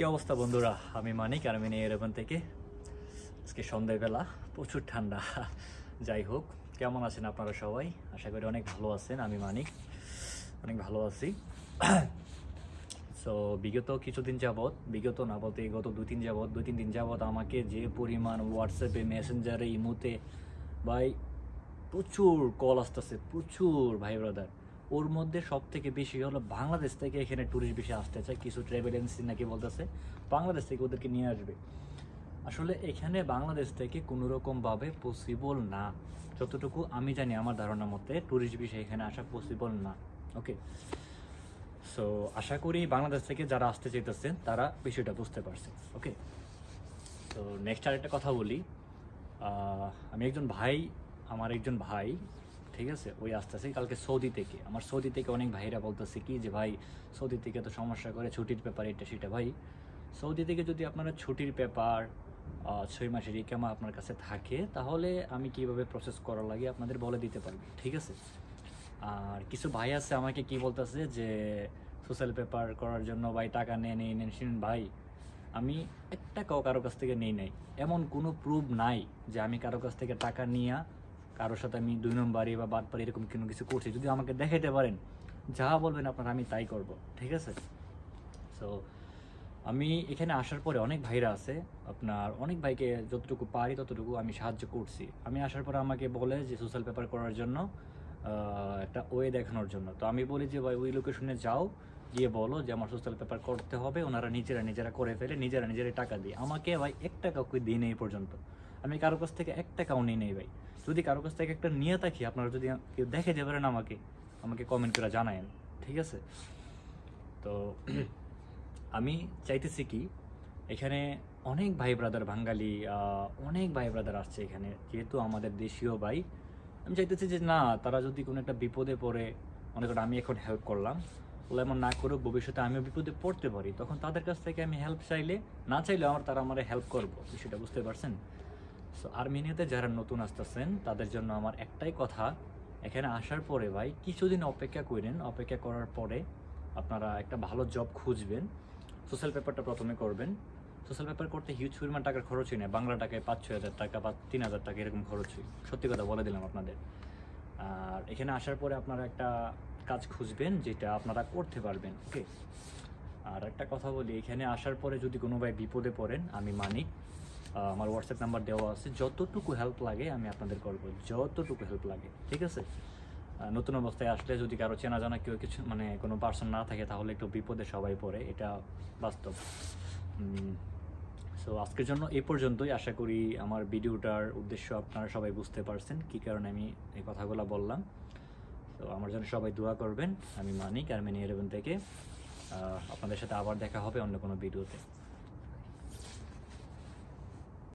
কি অবস্থা বন্ধুরা, আমি মানিক আর আমি এরকম থেকে আজকে সন্ধ্যাবেলা প্রচুর ঠান্ডা। যাই হোক, কেমন আছেন আপনারা সবাই? আশা করি অনেক ভালো আছেন। আমি মানিক অনেক ভালো আছি। সো বিগত কিছুদিন যাবৎ, বিগত না বলতে গত দুই তিন দিন যাবৎ আমাকে যে পরিমাণ হোয়াটসঅ্যাপে, মেসেঞ্জারে, ইমোতে ভাই প্রচুর কল আসতেছে, প্রচুর ভাই ব্রাদার। ওর মধ্যে সব থেকে বেশি হলো বাংলাদেশ থেকে এখানে ট্যুরিস্ট বেশি আসতে চায়। কিছু ট্রাভেল এজেন্সি নাকি বলতেছে বাংলাদেশ থেকে ওদেরকে নিয়ে আসবে। আসলে এখানে বাংলাদেশ থেকে কোনো রকমভাবে পসিবল না, যতটুকু আমি জানি, আমার ধারণা মতে ট্যুরিস্ট বিষয়ে এখানে আসা পসিবল না। ওকে, সো আশা করি বাংলাদেশ থেকে যারা আসতে চাইতেছেন তারা বিষয়টা বুঝতে পারছে। ওকে, তো নেক্সট আরেকটা কথা বলি। আমি আমার একজন ভাই, ঠিক আছে, ওই আসতেছে কালকে সৌদি থেকে। আমার সৌদি থেকে অনেক ভাইরা বলতেছে কি যে ভাই সৌদি থেকে তো সমস্যা করে, ছুটির পেপার এটা সেটা। ভাই সৌদি থেকে যদি আপনারা ছুটির পেপার 6 মাসের ইকামা আপনার কাছে থাকে, তাহলে আমি কিভাবে প্রসেস করা লাগে আপনাদের বলে দিতে পারবো, ঠিক আছে। আর কিছু ভাই আছে আমাকে কি বলতেছে যে সোশ্যাল পেপার করার জন্য ভাই টাকা নেন। ভাই আমি এক টাকাও কারো কাছ থেকে নেই নাই, এমন কোনো প্রুফ নাই যে আমি কারো কাছ থেকে টাকা নিয়ে কারোর সাথে আমি 2 নম্বরই বা বাটপারি এরকম কোনো কিছু করছি। যদি আমাকে দেখাইতে পারেন, যা বলবেন আপনারা আমি তাই করব, ঠিক আছে। সো আমি এখানে আসার পরে অনেক ভাইরা আছে, আপনার অনেক ভাইকে যতটুকু পারি ততটুকু আমি সাহায্য করছি। আমি আসার পরে আমাকে বলে যে সোশ্যাল পেপার করার জন্য একটা ওয়ে দেখানোর জন্য। তো আমি বলি যে ভাই ওই লোকেশনে যাও, গিয়ে বলো যে আমার সোশ্যাল পেপার করতে হবে। ওনারা নিজেরা করে ফেলে, নিজেরাই টাকা দিয়ে আমাকে ভাই 1 টাকাও কই দিই নেই পর্যন্ত। আমি কারো কাছ থেকে 1 টাকাও নিই নেই ভাই। যদি কারো কাছ থেকে একটা নিয়ে থাকি, আপনারা যদি কেউ দেখে যে পারেন আমাকে কমেন্ট করে জানায়েন, ঠিক আছে। তো আমি চাইতেছি কি, এখানে অনেক ভাই ব্রাদার বাঙালি, অনেক ভাই ব্রাদার আসছে এখানে, যেহেতু আমাদের দেশীয় ভাই। আমি চাইতেছি যে না, তারা যদি কোনো একটা বিপদে পড়ে, মনে করেন আমি এখন হেল্প করলাম, ওরা এমন না করুক ভবিষ্যতে আমিও বিপদে পড়তে পারি, তখন তাদের কাছ থেকে আমি হেল্প চাইলে, না চাইলে তারা আমার হেল্প করবো, সেটা বুঝতে পারছেন। সো আর্মেনিয়াতে যারা নতুন আসতেছেন তাদের জন্য আমার একটাই কথা, এখানে আসার পরে ভাই কিছুদিন অপেক্ষা করেন। অপেক্ষা করার পরে আপনারা একটা ভালো জব খুঁজবেন। সোশ্যাল পেপারটা প্রথমে করবেন। সোশ্যাল পেপার করতে হিউজ পরিমাণ টাকার খরচ হয় না, বাংলা টাকায় 5-6 হাজার টাকা বা 3,000 টাকা এরকম খরচ হয়, সত্যি কথা বলে দিলাম আপনাদের। আর এখানে আসার পরে আপনারা একটা কাজ খুঁজবেন যেটা আপনারা করতে পারবেন। ওকে, আর একটা কথা বলি, এখানে আসার পরে যদি কোনো ভাই বিপদে পড়েন, আমি মানিক, আমার হোয়াটসঅ্যাপ নাম্বার দেওয়া আছে, যতটুকু হেল্প লাগে আমি আপনাদের করবো, যতটুকু হেল্প লাগে, ঠিক আছে। নতুন অবস্থায় আসলে যদি কারো চেনা জানা কেউ কিছু মানে কোনো পার্সন না থাকে, তাহলে একটু বিপদে সবাই পড়ে, এটা বাস্তব। সো আজকের জন্য এই পর্যন্তই। আশা করি আমার ভিডিওটার উদ্দেশ্য আপনারা সবাই বুঝতে পারছেন, কী কারণে আমি এই কথাগুলো বললাম। তো আমার জন্য সবাই দোয়া করবেন। আমি মানিক, আর্মেনিয়া 11 থেকে। আপনাদের সাথে আবার দেখা হবে অন্য কোনো ভিডিওতে।